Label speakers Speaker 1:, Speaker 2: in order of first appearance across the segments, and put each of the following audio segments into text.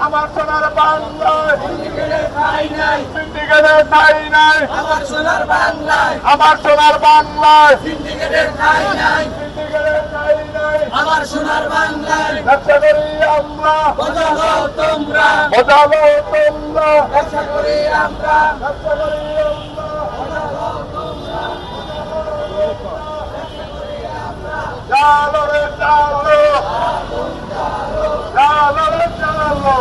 Speaker 1: আমার সোনার বাংলায় সিন্ডিকেটের ঠাঁই নাই, আমার সোনার বাংলায়, আমার সোনার বাংলায় সিন্ডিকেটের ঠাঁই নাই, সিন্ডিকেটের ঠাঁই নাই, আমার সোনার বাংলায় ব্যবসা করি আমরা, বোঝালো তোমরা, বোঝালো তোমরা, ব্যবসা করি আমরা, ব্যবসা করি আমরা, বোঝালো তোমরা, চালো রে চালো, চালো রে চালো।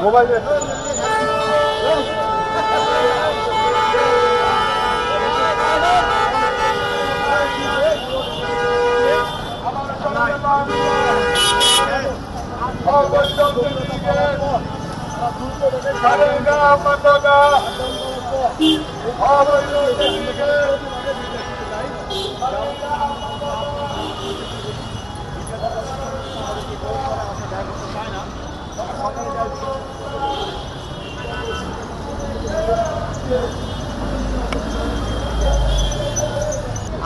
Speaker 1: মোবাইল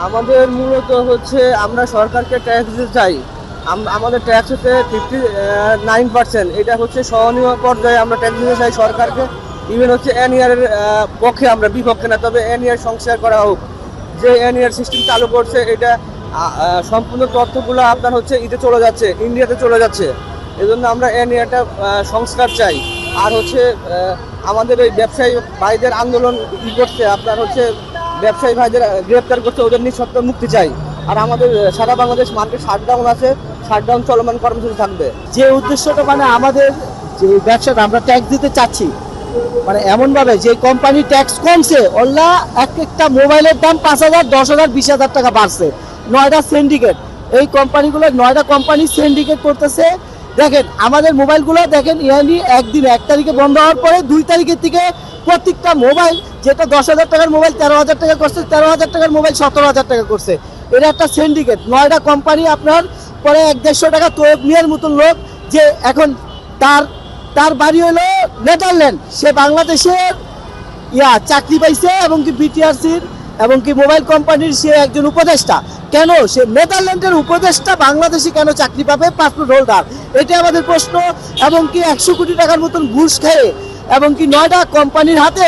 Speaker 2: আমাদের মূলত হচ্ছে আমরা সরকারকে ট্যাক্স দিতে চাই। আমাদের ট্যাক্স হচ্ছে 59%, এটা হচ্ছে সহনীয় পর্যায়ে আমরা ট্যাক্স দিতে চাই সরকারকে। ইভেন হচ্ছে এনইআরের পক্ষে আমরা, বিপক্ষে না, তবে এনইআর সংস্কার করা হোক। যে এনইআর সিস্টেম চালু করছে এটা সম্পূর্ণ তথ্যগুলো আপনার হচ্ছে চলে যাচ্ছে, ইন্ডিয়াতে চলে যাচ্ছে। এজন্য আমরা এনইআরটা সংস্কার চাই। আর হচ্ছে আমাদের এই ব্যবসায়ী ভাইদের আন্দোলন করছে, আপনার হচ্ছে ব্যবসায়ী ভাইদের গ্রেপ্তার করছে, ওদের নিঃশর্ত মুক্তি চাই। আর আমাদের সারা বাংলাদেশ মার্কেট শাটডাউন আছে, শাটডাউন চলমান কর্মসূচি থাকবে।
Speaker 3: যে উদ্দেশ্যটা মানে আমাদের যে ব্যবসাটা আমরা ট্যাক্স দিতে চাচ্ছি, মানে এমনভাবে যে কোম্পানি ট্যাক্স কমছে, ওরা একটা মোবাইলের দাম 5,000, 10,000, 20,000 টাকা বাড়ছে। 9টা সিন্ডিকেট, এই কোম্পানিগুলো 9টা কোম্পানি সিন্ডিকেট করতেছে। দেখেন আমাদের মোবাইলগুলো দেখেন, ইয়ারলি একদিন 1 তারিখে বন্ধ হওয়ার পরে 2 তারিখের থেকে প্রত্যেকটা মোবাইল, যেটা 10,000 টাকার মোবাইল 13,000 টাকা করছে, 13,000 টাকার মোবাইল 17,000 টাকা করছে। এটা একটা সিন্ডিকেট। 9টা কোম্পানি আপনার পরে 150 টাকা তোয়েব মিয়ার মতন লোক, যে এখন তার বাড়ি হলো নেদারল্যান্ড, সে বাংলাদেশের চাকরি পাইছে, এবং কি বিটিআরসির এবং কি মোবাইল কোম্পানির সে একজন উপদেষ্টা। কেন সে নেদারল্যান্ডের উপদেষ্টা বাংলাদেশে কেন চাকরি পাবে, পাসপোর্ট হোল্ডার? এটা আমাদের প্রশ্ন। এবং কি 100 কোটি টাকার মতন ঘুষ খেয়ে এবং কি 9টা কোম্পানির হাতে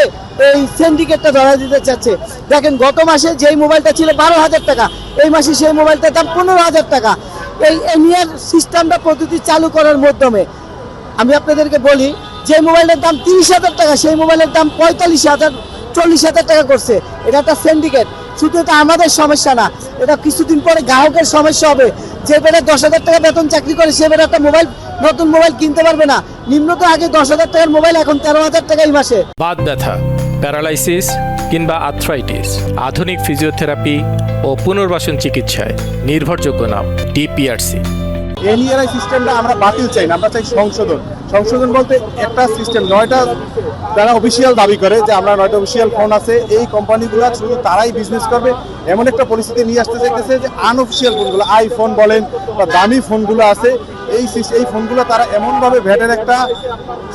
Speaker 3: এই সিন্ডিকেটটা ধরা দিতে চাচ্ছে। দেখেন গত মাসে যেই মোবাইলটা ছিল 12,000 টাকা, এই মাসে সেই মোবাইলটার দাম 15,000 টাকা। এই এনইআর সিস্টেমটা পদ্ধতি চালু করার মাধ্যমে আমি আপনাদেরকে বলি, যে মোবাইলের দাম 30,000 টাকা, সেই মোবাইলের দাম 45,000, 40,000 টাকা করছে। এটা একটা সিন্ডিকেট। শুধু এটা আমাদের সমস্যা না, এটা কিছুদিন পরে গ্রাহকের সমস্যা হবে। যে বেটা 10,000 টাকা বেতন চাকরি করে সে বেটা একটা নতুন মোবাইল কিনতে পারবে না। নিম্নত আগে 10,000 টাকার মোবাইল, এখন 13,000 টাকাই মাসে।
Speaker 4: বাত ব্যথা, প্যারালাইসিস কিংবা আর্থ্রাইটিস, আধুনিক ফিজিওথেরাপি ও পুনর্বাসন চিকিৎসায় নির্ভরযোগ্য নাম ডিপিআরসি।
Speaker 1: এনইআরআই সিস্টেমটা আমরা বাতিল চাই না, আমরা চাই সংশোধন। সংশোধন বলতে একটা সিস্টেম 9টা যারা অফিসিয়াল দাবি করে যে আমরা 9টা অফিসিয়াল ফোন আছে, এই কোম্পানিগুলো শুধু তারাই বিজনেস করবে এমন একটা পরিস্থিতি নিয়ে আসতে চাইতেছে যে আনঅফিসিয়াল ফোনগুলো, আইফোন বলেন বা দামি ফোনগুলো আছে, এই ফোনগুলো তারা এমনভাবে ভ্যাটের একটা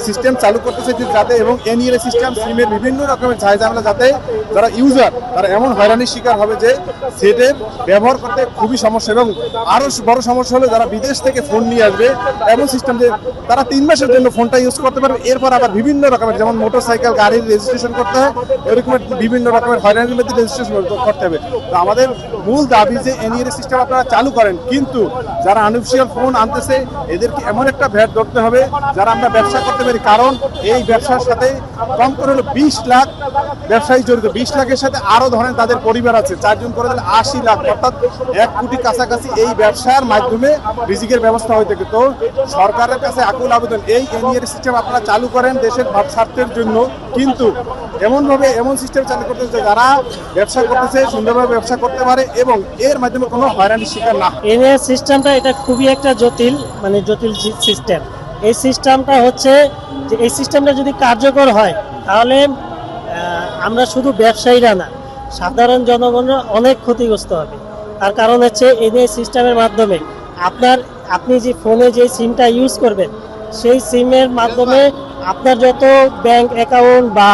Speaker 1: সিস্টেম চালু করতে চাইছে যাতে, এবং এনইআরআই সিস্টেম সিমের বিভিন্ন রকমের ঝামেলা, যাতে যারা ইউজার তারা এমন হয়রানির শিকার হবে যে সেটের ব্যবহার করতে খুবই সমস্যা। এবং আরও বড় সমস্যা হলো যারা বিদেশ থেকে ফোন নিয়ে আসবে, এমন সিস্টেম যে তারা 3 মাসের জন্য ফোনটা ইউজ করতে পারবে, এরপর আবার বিভিন্ন রকমের যেমন মোটরসাইকেল গাড়ির রেজিস্ট্রেশন করতে হয়, এরকম বিভিন্ন রকমের হয়রানির মধ্যে রেজিস্ট্রেশন করতে হবে। তো আমাদের মূল দাবি যে এনইআরআই সিস্টেম আপনারা চালু করেন, কিন্তু যারা আনঅফিসিয়াল ফোন আনতেছে এদেরকে এমন একটা ভ্যাট ধরতে হবে যারা আমরা ব্যবসা করতে পারি। কারণ এই ব্যবসার সাথে কম করে হলো 20 লাখ ব্যবসায়ী জড়িত। 20 লাখের সাথে আরো ধরেন তাদের পরিবার আছে, 4 জন করে দিলে 80 লাখ, অর্থাৎ 1 কোটি কাছাকাছি এই ব্যবসার মাধ্যমে রিজিকের ব্যবস্থা হয়ে থাকে। তো সরকারের কাছে আকুল আবেদন, এই এনইআরআই সিস্টেম আপনারা চালু করেন দেশের স্বার্থের জন্য, কিন্তু এমন সিস্টেম চালু করতে হচ্ছে যারা ব্যবসা করতেছে সুন্দরভাবে ব্যবসা করতে পারে এবং এর মাধ্যমে কোনো হয়রানির শিকার না।
Speaker 5: এনএআই সিস্টেমটা এটা খুবই একটা জটিল সিস্টেম। এই সিস্টেমটা হচ্ছে যে এই সিস্টেমটা যদি কার্যকর হয় তাহলে আমরা শুধু ব্যবসায়ীরা না, সাধারণ জনগণরা অনেক ক্ষতিগ্রস্ত হবে। তার কারণ হচ্ছে এনএআই সিস্টেমের মাধ্যমে আপনি যে ফোনে যে সিমটা ইউজ করবেন সেই সিমের মাধ্যমে আপনার যত ব্যাংক অ্যাকাউন্ট বা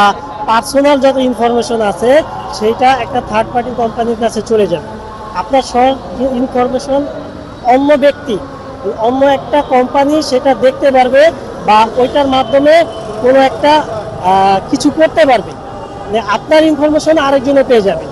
Speaker 5: পার্সোনাল যত ইনফরমেশন আছে সেইটা একটা থার্ড পার্টি কোম্পানির কাছে চলে যাবে। আপনার সব ইনফরমেশন অন্য ব্যক্তি, অন্য একটা কোম্পানি সেটা দেখতে পারবে বা ওইটার মাধ্যমে কোনো একটা কিছু করতে পারবে, মানে আপনার ইনফরমেশন আরেকজনে পেয়ে যাবে।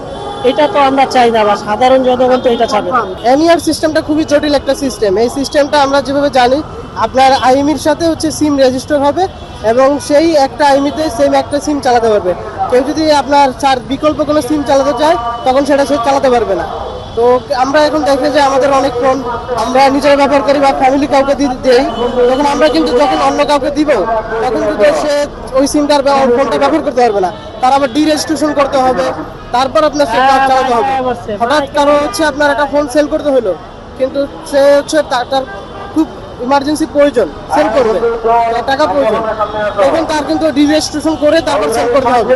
Speaker 5: এটা তো আমরা চাই না, বা সাধারণ জনগণ তো এটা চাবে না।
Speaker 2: এনইআর সিস্টেমটা খুবই জটিল একটা সিস্টেম। এই সিস্টেমটা আমরা যেভাবে জানি, আপনার আইএমইর সাথে হচ্ছে সিম রেজিস্টার হবে এবং সেই একটা আইএমইতে সেম একটা সিম চালাতে পারবে। কেউ যদি আপনার বিকল্প কোনো সিম চালাতে চায় তখন সেটা সে চালাতে পারবে না। তো আমরা এখন দেখি যে আমাদের অনেক ফোন আমরা নিজেরা ব্যবহার করি বা ফ্যামিলি কাউকে দিই, তখন আমরা কিন্তু যখন অন্য কাউকে দিব তখন কিন্তু সে ওই সিমটার ফোনটা ব্যবহার করতে পারবে না, তার আবার ডিরেজিস্ট্রেশন করতে হবে, তারপর আপনার সে কাজ চালাতে হবে। হঠাৎ কারো হচ্ছে আপনার একটা ফোন সেল করতে হলো, কিন্তু সে হচ্ছে তার খুব ইমার্জেন্সি প্রয়োজন, সেল করবে, টাকা প্রয়োজন, তখন তার কিন্তু ডিরেজিস্ট্রেশন করে তারপর সেল করতে হবে।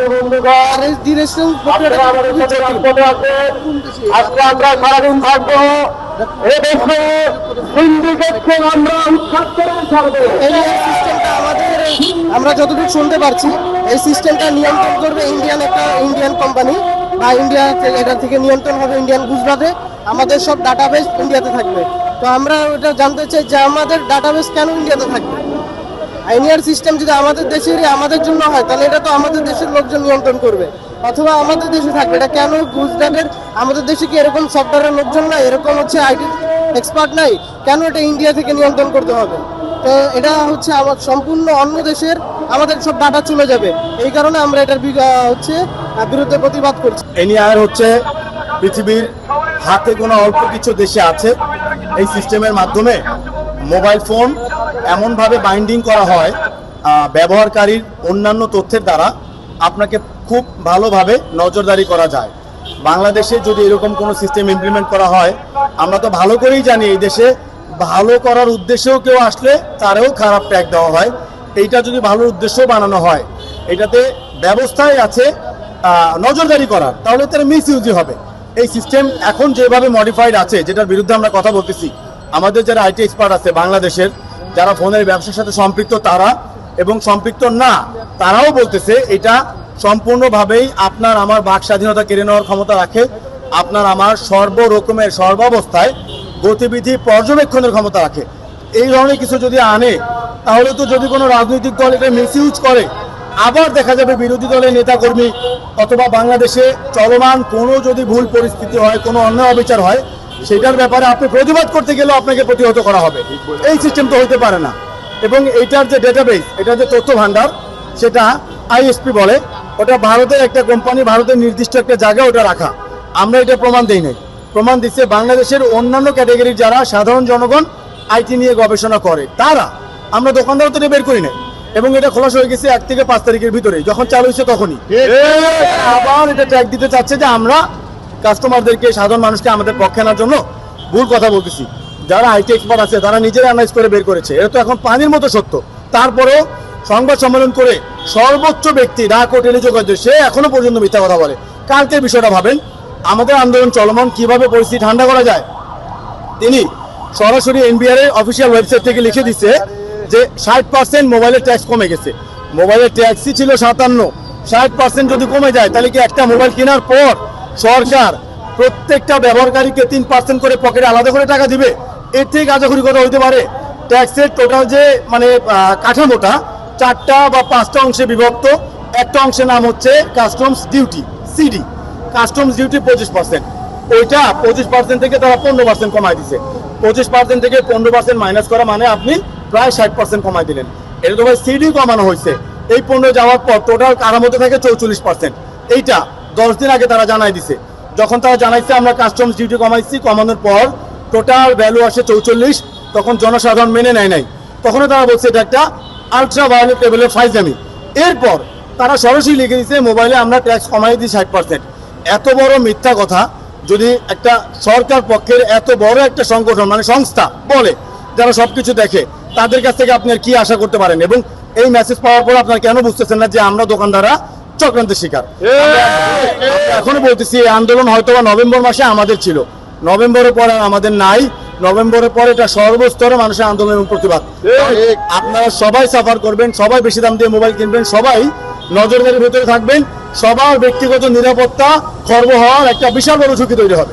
Speaker 2: আর এই ডিরেজিস্ট্রেশন প্রক্রিয়াটা খুবই জটিল।
Speaker 1: আজকে আমরা সারাদিন থাকবো এদেশে সিন্ডিকেটকে আমরা উৎখাত করে ছাড়বো।
Speaker 2: এই সিস্টেমটা আমরা যতটুকু শুনতে পারছি, এই সিস্টেমটা নিয়ন্ত্রণ করবে ইন্ডিয়ান কোম্পানি বা এটা থেকে নিয়ন্ত্রণ হবে ইন্ডিয়ান গুজরাটে। আমাদের সব ডাটাবেস ইন্ডিয়াতে থাকবে। তো আমরা ওটা জানতে চাই যে আমাদের ডাটাবেস কেন ইন্ডিয়াতে থাকবে? এনইআর সিস্টেম যদি আমাদের দেশেরই আমাদের জন্য হয় তাহলে এটা তো আমাদের দেশের লোকজন নিয়ন্ত্রণ করবে, অথবা আমাদের দেশে থাকবে। এটা কেন গুজরাটের, আমাদের দেশে কি এরকম সফটওয়্যারের লোকজন নাই, এরকম হচ্ছে আইটি এক্সপার্ট নাই, কেন এটা ইন্ডিয়া থেকে নিয়ন্ত্রণ করতে হবে? তো এটা হচ্ছে আমার সম্পূর্ণ অন্য দেশের আমাদের সব ডাটা চলে যাবে। এই কারণে আমরা এটার বিরুদ্ধে প্রতিবাদ করছি।
Speaker 1: এনইআর হচ্ছে পৃথিবীর হাতে গোনা অল্প কিছু দেশে আছে এই সিস্টেমের মাধ্যমে মোবাইল ফোন এমনভাবে বাইন্ডিং করা হয় ব্যবহারকারীর অন্যান্য তথ্যের দ্বারা আপনাকে খুব ভালোভাবে নজরদারি করা যায়। বাংলাদেশে যদি এরকম কোনো সিস্টেম ইমপ্লিমেন্ট করা হয়, আমরা তো ভালো করেই জানি এই দেশে ভালো করার উদ্দেশ্যেও কেউ আসলে তারও খারাপ ট্যাগ দেওয়া হয়। এইটা যদি ভালো উদ্দেশ্য বানানো হয়, এটাতে ব্যবস্থায় আছে নজরদারি করার, তাহলে তার মিস ইউজই হবে। এই সিস্টেম এখন যেভাবে মডিফাইড আছে, যেটার বিরুদ্ধে আমরা কথা বলতেছি, আমাদের যারা আইটি এক্সপার্ট আছে বাংলাদেশের, যারা ফোনের ব্যবসার সাথে সম্পৃক্ত তারা এবং সম্পৃক্ত না তারাও বলতেছে এটা সম্পূর্ণভাবেই আপনার আমার বাক স্বাধীনতা কেড়ে নেওয়ার ক্ষমতা রাখে, আপনার আমার সর্বরকমের সর্বাবস্থায় গতিবিধি পর্যবেক্ষণের ক্ষমতা রাখে। এই ধরনের কিছু যদি আনে, তাহলে তো যদি কোনো রাজনৈতিক দল এটা মিসইউজ করে, আবার দেখা যাবে বিরোধী দলের নেতাকর্মী অথবা বাংলাদেশে চলমান কোনো যদি ভুল পরিস্থিতি হয়, কোনো অন্যায় অবিচার হয়, সেটার ব্যাপারে আপনি প্রতিবাদ করতে গেলেও আপনাকে প্রতিহত করা হবে। এই সিস্টেম তো হইতে পারে না। এবং এইটার যে ডেটাবেস, এটার যে তথ্য ভান্ডার, সেটা আইএসপি বলে, ওটা ভারতের একটা কোম্পানি, ভারতের নির্দিষ্ট একটা জায়গায় ওটা রাখা। আমরা এটা প্রমাণ দেই নাই, প্রমাণ দিচ্ছে বাংলাদেশের অন্যান্য ক্যাটাগরির যারা সাধারণ জনগণ আইটি নিয়ে গবেষণা করে তারা। আমরা দোকানদার তো এটা বের করি নাই, এবং এটা খোলাস হয়ে গেছে 1 থেকে 5 তারিখের ভিতরে, যখন চালু হয়েছে তখনই। আবার এটা ট্যাগ দিতে চাচ্ছে যে আমরা কাস্টমারদেরকে, সাধারণ মানুষকে আমাদের পক্ষে আনার জন্য ভুল কথা বলতেছি। যারা আইটি এক্সপার্ট আছে তারা নিজেরা অ্যানালাইজ করে বের করেছে, এটা তো এখন পানির মতো সত্য। তারপরেও সংবাদ সম্মেলন করে সর্বোচ্চ ব্যক্তি ডাক ও টেলিযোগাযোগ সে এখনো পর্যন্ত মিথ্যা কথা বলে। কালকের বিষয়টা ভাবেন, আমাদের আন্দোলন চলমান, কিভাবে পরিস্থিতি ঠান্ডা করা যায়। তিনি সরাসরি এনবিআর এর অফিসিয়াল ওয়েবসাইট থেকে লিখে দিছে যে 60% মোবাইলের ট্যাক্স কমে গেছে। মোবাইলের ট্যাক্সই ছিল 57, 60% যদি কমে যায় তাহলে কি একটা মোবাইল কেনার পর সরকার প্রত্যেকটা ব্যবহারকারীকে 3% করে পকেটে আলাদা করে টাকা দিবে? এর থেকে গাঁজাখুরি কথা হইতে পারে? ট্যাক্সের টোটাল যে মানে কাঠামোটা 4টা বা 5টা অংশে বিভক্ত। একটা অংশের নাম হচ্ছে customs duty, CD, customs duty 25%। ওইটা 25% থেকে তারা 15% কমায় দিছে। 25% থেকে 15% মাইনাস করা মানে আপনি প্রায় 60% কমায় দিলেন। এটা তো ভাই সিডি কমানো হয়েছে। এই পণ্য যাওয়ার পর টোটাল কাঠামোতে থাকে 44%। এইটা 10 দিন আগে তারা জানাই দিছে। যখন তারা জানাইছে আমরা কাস্টমস ডিউটি কমাইছি, কমানোর পর টোটাল ভ্যালু আসে 44, তখন জনসাধারণ মেনে নেয় নাই। তখনও তারা বলছে এটা একটা আলট্রা ভায়োলেট লেভেলের ফাইজলামি। এরপর তারা সরাসরি লিখে দিচ্ছে মোবাইলে আমরা ট্যাক্স কমাই দিই 60%। এত বড় মিথ্যা কথা যদি একটা সরকার পক্ষের এত বড় একটা সংগঠন মানে সংস্থা বলে, যারা সবকিছু দেখে, তাদের কাছ থেকে আপনি আর কি আশা করতে পারেন? এবং এই মেসেজ পাওয়ার পর আপনারা কেন বুঝতেছেন না যে আমরা দোকানদাররা চক্রান্তের শিকার? আমরা এখনো বলতেছি এই আন্দোলন হয়তো বা নভেম্বর মাসে আমাদের ছিল, নভেম্বরের পরে আমাদের নাই। নভেম্বরের পরে এটা সর্বস্তরে মানুষের আন্দোলন এবং প্রতিবাদ। আপনারা সবাই সাফার করবেন, সবাই বেশি দাম দিয়ে মোবাইল কিনবেন, সবাই নজরদারির ভেতরে থাকবেন, সবার ব্যক্তিগত নিরাপত্তা খর্ব হওয়ার একটা বিশাল বড় ঝুঁকি তৈরি হবে।